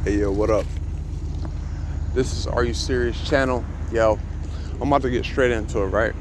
Hey yo, what up? This is Are You Serious channel. Yo, I'm about to get straight into it, right?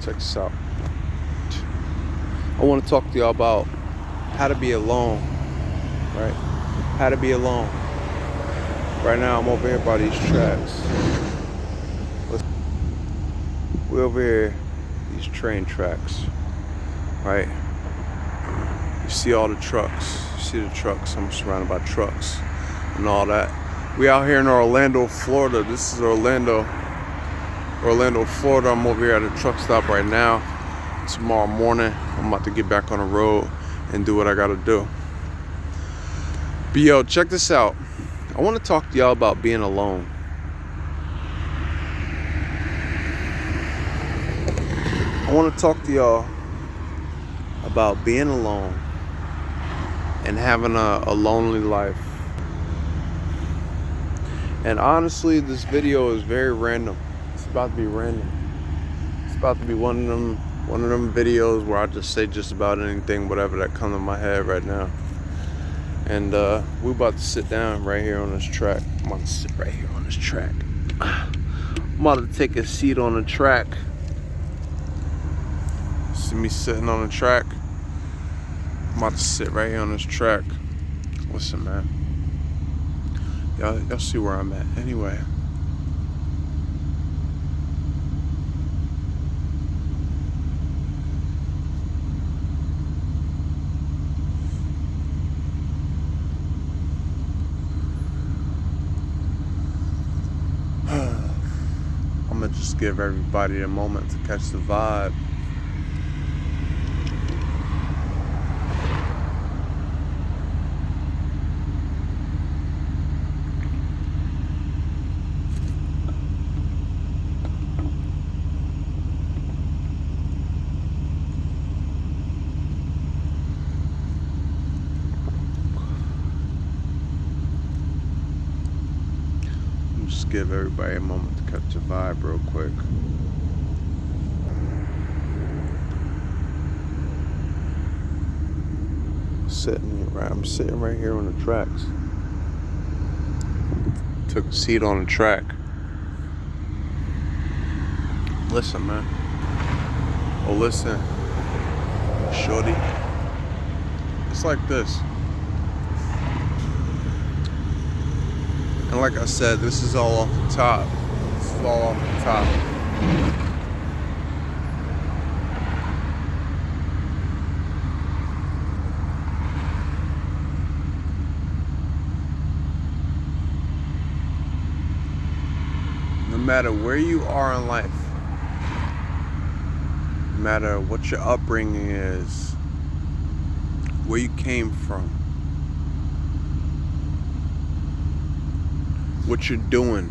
Check this out. I want to talk to y'all about how to be alone, right? How to be alone. Right now, I'm over here by these tracks. We're over here, these train tracks, right? You see all the trucks. You see the trucks. I'm surrounded by trucks and all that. We out here in Orlando, Florida. This is Orlando, Florida. I'm over here at a truck stop right now. Tomorrow morning, I'm about to get back on the road and do what I gotta do. But yo, check this out. I want to talk to y'all about being alone. I want to talk to y'all about being alone and having a lonely life. And honestly, this video is very random. It's about to be random. It's about to be one of them videos where I just say just about anything, whatever that comes to my head right now. And we're about to sit down right here on this track. I'm about to sit right here on this track. I'm about to take a seat on the track. See me sitting on the track? I'm about to sit right here on this track. Listen, man. Y'all see where I'm at. Anyway. I'm gonna just give everybody a moment to catch the vibe. Just give everybody a moment to catch the vibe real quick. I'm sitting right here on the tracks. Took a seat on the track. Listen, man. Oh, listen, shorty. It's like this. And like I said, this is all off the top. This is all off the top. No matter where you are in life, no matter what your upbringing is, where you came from, what you're doing,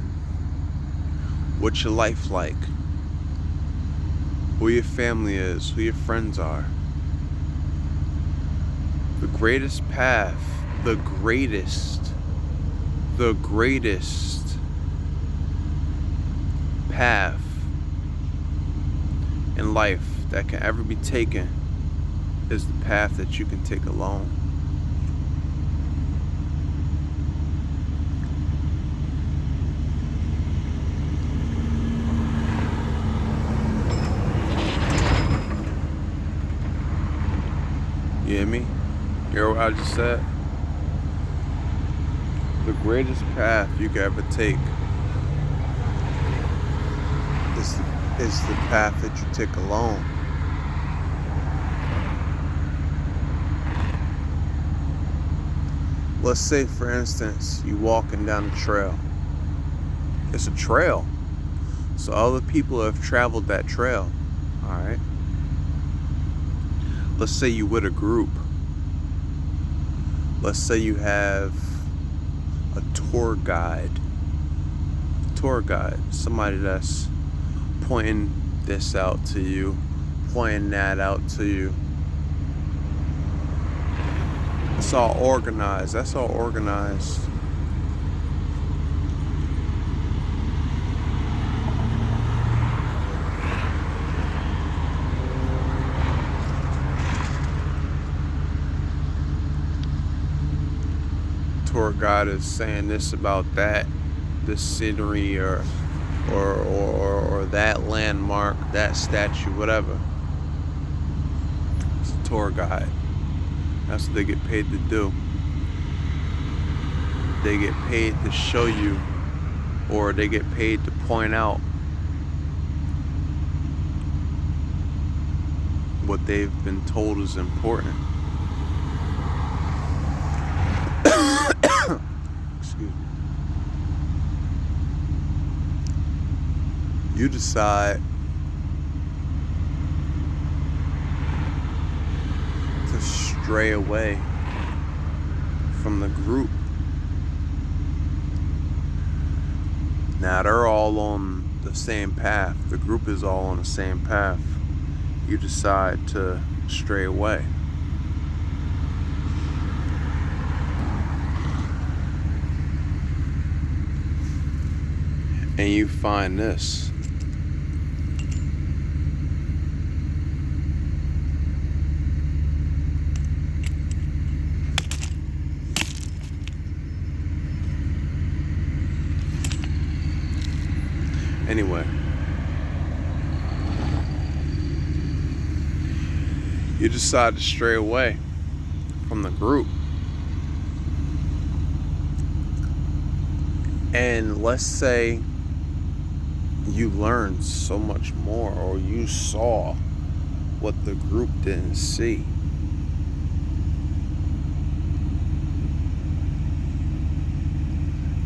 what's your life like, who your family is, who your friends are. The greatest path, the greatest path in life that can ever be taken is the path that you can take alone. You hear me? You hear what I just said? The greatest path you can ever take is the path that you take alone. Let's say, for instance, you walking down a trail. It's a trail. So other people have traveled that trail. Alright? Let's say you with a group. Let's say you have a tour guide. Somebody that's pointing this out to you, pointing that out to you. That's all organized. tour guide is saying this about that, this scenery or that landmark, that statue, whatever. It's a tour guide. That's what they get paid to do. They get paid to show you, or they get paid to point out what they've been told is important. Excuse me. You decide to stray away from the group. Now they're all on the same path. The group is all on the same path. You decide to stray away. And you find this. Anyway, you decide to stray away from the group. And let's say you learned so much more, or you saw what the group didn't see.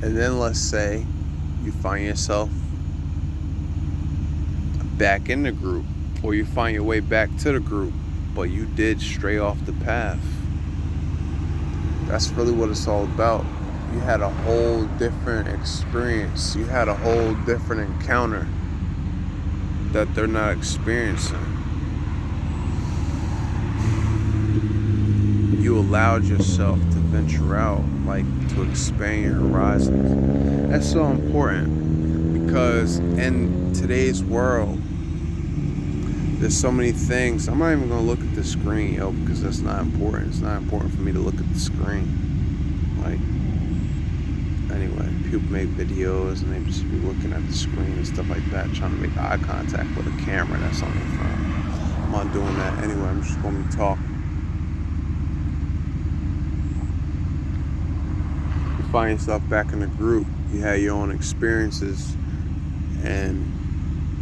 And then let's say you find yourself back in the group, or you find your way back to the group, but you did stray off the path. That's really what it's all about. You had a whole different experience. You had a whole different encounter that they're not experiencing. You allowed yourself to venture out, like to expand your horizons. That's so important, because in today's world, there's so many things. I'm not even gonna look at the screen, yo, because that's not important. It's not important for me to look at the screen. Like, anyway, people make videos and they just be looking at the screen and stuff like that, trying to make eye contact with a camera that's on their phone. I'm not doing that. Anyway, I'm just gonna be talking. You find yourself back in the group. You had your own experiences, and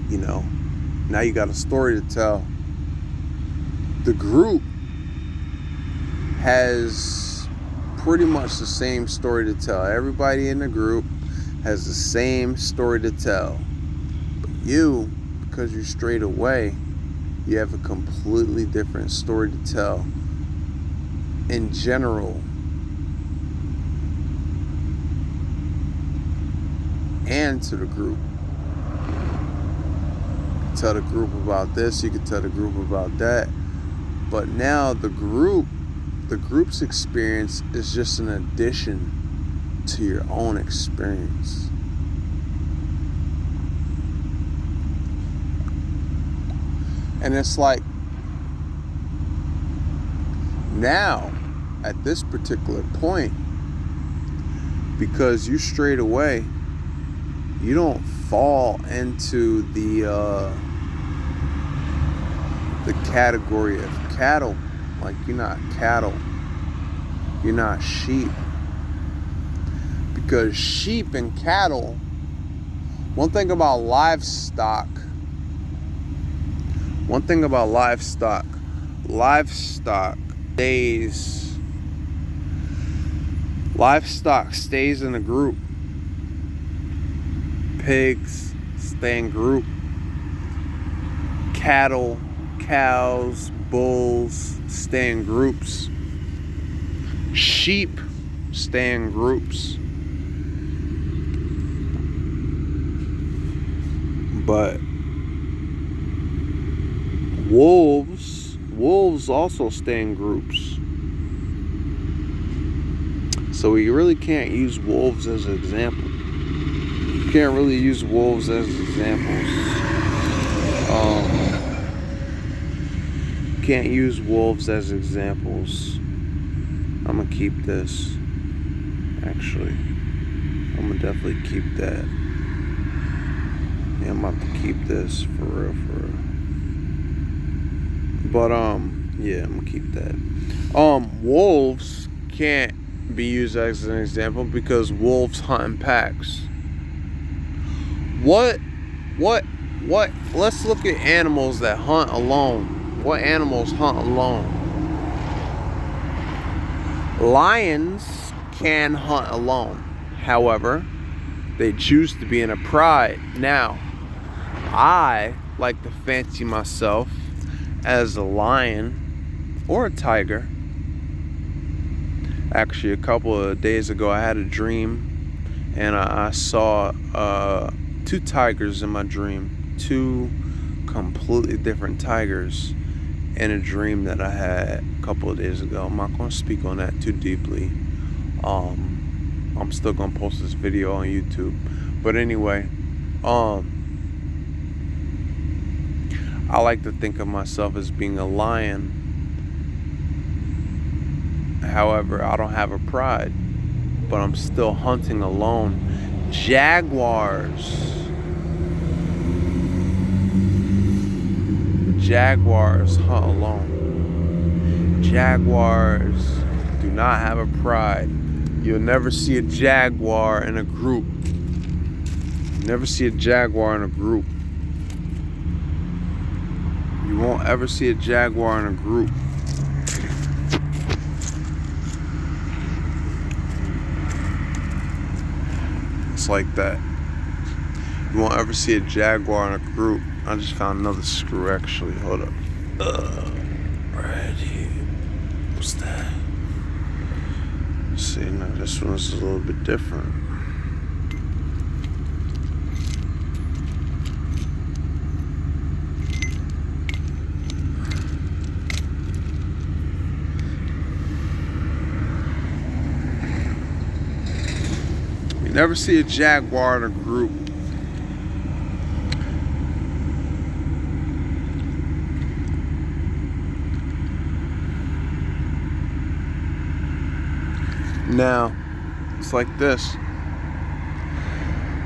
you know, now you got a story to tell. The group has pretty much the same story to tell. Everybody in the group has the same story to tell. But you, because you strayed away, you have a completely different story to tell. In general, and to the group. Tell the group about this, you could tell the group about that, but now the group's experience is just an addition to your own experience. And it's like, now at this particular point, because you strayed away, you don't fall into the category of cattle. Like, you're not cattle, you're not sheep. Because sheep and cattle, one thing about livestock stays in a group. Pigs stay in group. Cattle, cows, bulls stay in groups. Sheep stay in groups. But wolves also stay in groups. So we really can't use wolves as an example. You can't really use wolves as examples. Can't use wolves as examples. I'm gonna keep this. Actually, I'm gonna definitely keep that. Yeah, I'm about to keep this for real, for real. But yeah, I'm gonna keep that. Wolves can't be used as an example because wolves hunt in packs. What? Let's look at animals that hunt alone. What animals hunt alone? Lions can hunt alone. However, they choose to be in a pride. Now, I like to fancy myself as a lion or a tiger. Actually, a couple of days ago, I had a dream, and I saw 2 tigers in my dream. 2 completely different tigers in a dream that I had a couple of days ago. I'm not going to speak on that too deeply. I'm still going to post this video on YouTube. But anyway, I like to think of myself as being a lion. However, I don't have a pride, but I'm still hunting alone. Jaguars hunt alone. Jaguars do not have a pride. You'll never see a jaguar in a group. Never see a jaguar in a group. You won't ever see a jaguar in a group. It's like that. You won't ever see a jaguar in a group. I just found another screw actually. Hold up. Right here. What's that? See, now this one's a little bit different. You never see a jaguar in a group. Now, it's like this.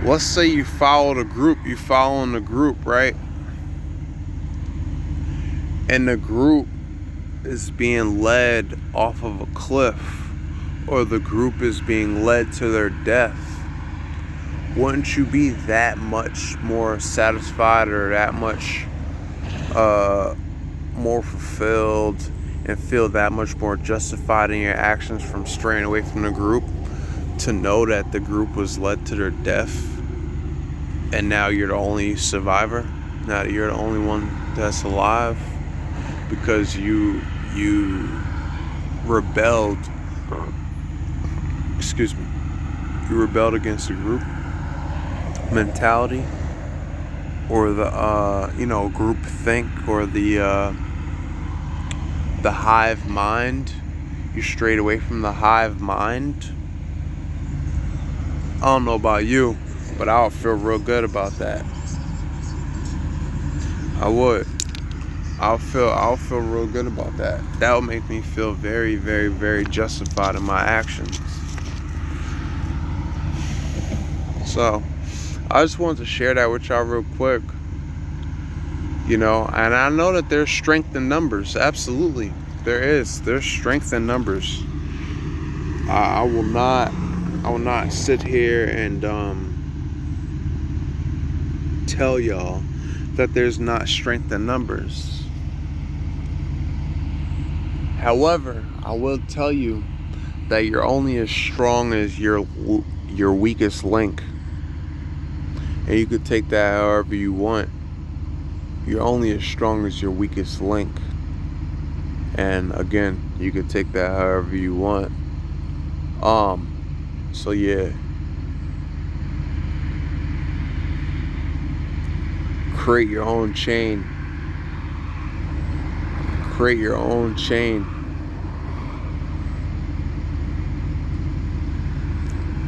Let's say you followed a group. You following a group, right? And the group is being led off of a cliff, or the group is being led to their death. Wouldn't you be that much more satisfied or that much more fulfilled and feel that much more justified in your actions from straying away from the group to know that the group was led to their death and now you're the only survivor? Now you're the only one that's alive because you rebelled. Excuse me. You rebelled against the group mentality, or the group think, or the hive mind. You strayed away from the hive mind. I don't know about you, but I would feel real good about that. I would. I'll feel real good about that. That would make me feel very, very, very justified in my actions. So, I just wanted to share that with y'all real quick. And I know that there's strength in numbers. Absolutely. There is. There's strength in numbers. I will not sit here and tell y'all that there's not strength in numbers. However, I will tell you that you're only as strong as your weakest link. And you could take that however you want. You're only as strong as your weakest link. And again, you could take that however you want. So yeah. Create your own chain. Create your own chain.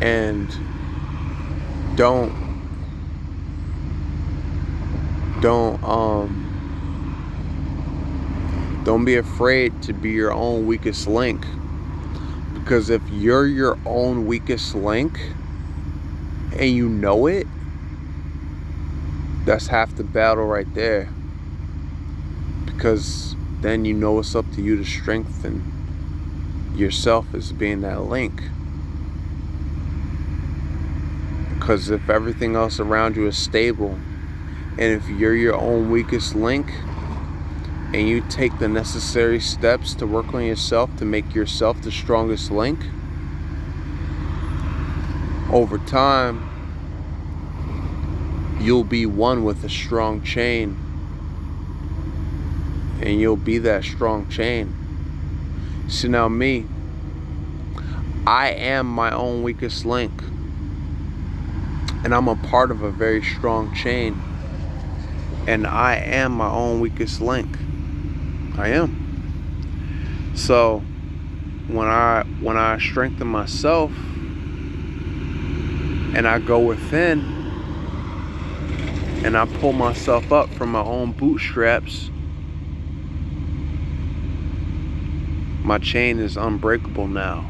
And don't be afraid to be your own weakest link, Because if you're your own weakest link and you know it, that's half the battle right there. Because then you know it's up to you to strengthen yourself as being that link. Because if everything else around you is stable, and if you're your own weakest link and you take the necessary steps to work on yourself to make yourself the strongest link, over time you'll be one with a strong chain, and you'll be that strong chain. See, now me, I am my own weakest link, and I'm a part of a very strong chain, and I am my own weakest link. I am. So when I strengthen myself and I go within and I pull myself up from my own bootstraps, my chain is unbreakable now.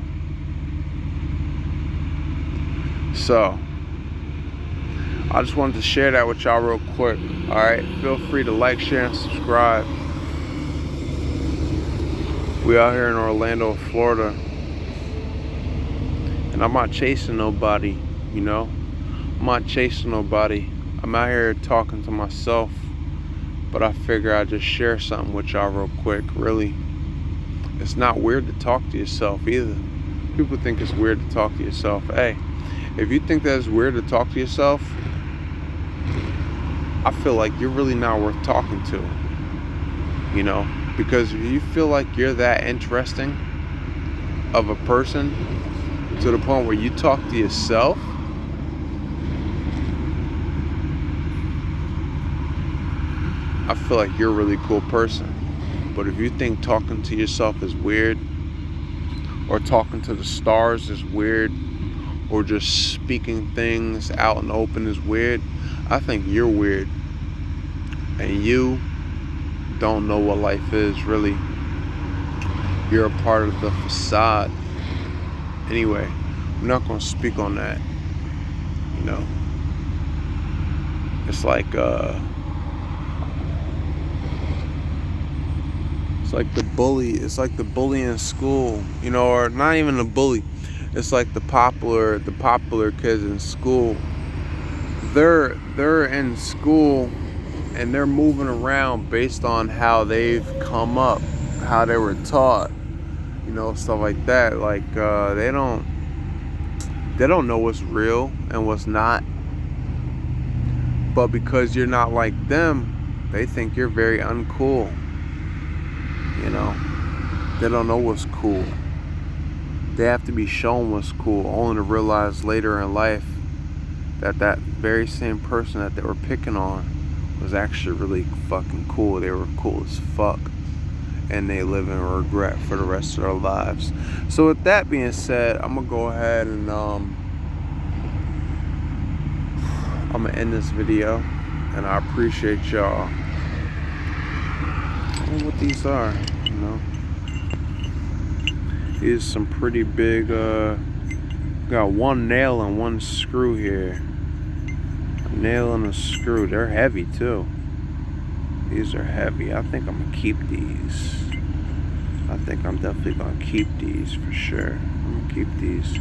So I just wanted to share that with y'all real quick. Alright, feel free to like, share, and subscribe. We out here in Orlando, Florida, and I'm not chasing nobody, you know. I'm not chasing nobody. I'm out here talking to myself, but I figure I'd just share something with y'all real quick. Really, it's not weird to talk to yourself either. People think it's weird to talk to yourself. Hey, if you think that it's weird to talk to yourself, I feel like you're really not worth talking to, you know. Because if you feel like you're that interesting of a person to the point where you talk to yourself, I feel like you're a really cool person. But if you think talking to yourself is weird, or talking to the stars is weird, or just speaking things out in the open is weird, I think you're weird. And you don't know what life is, really. You're a part of the facade. Anyway, I'm not going to speak on that. You know, it's like the bully. It's like the bully in school, you know, or not even a bully. It's like the popular kids in school. They're in school and they're moving around based on how they've come up, how they were taught, you know, stuff like that. Like they don't know what's real and what's not. But because you're not like them, they think you're very uncool. You know, they don't know what's cool. They have to be shown what's cool, only to realize later in life that that very same person that they were picking on was actually really fucking cool. They were cool as fuck, and they live in regret for the rest of their lives. So with that being said, I'm gonna go ahead and I'm gonna end this video, and I appreciate y'all. I don't know what these are, you know. These are some pretty big got one nail and one screw here. A nail and a screw. They're heavy too. These are heavy. I think I'm gonna keep these. I think I'm definitely gonna keep these for sure. I'm gonna keep these.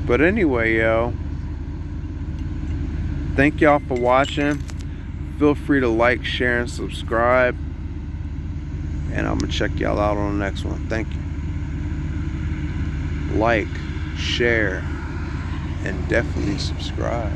But anyway, yo, thank y'all for watching. Feel free to like, share, and subscribe. And I'm gonna check y'all out on the next one. Thank you. Like, share, and definitely subscribe.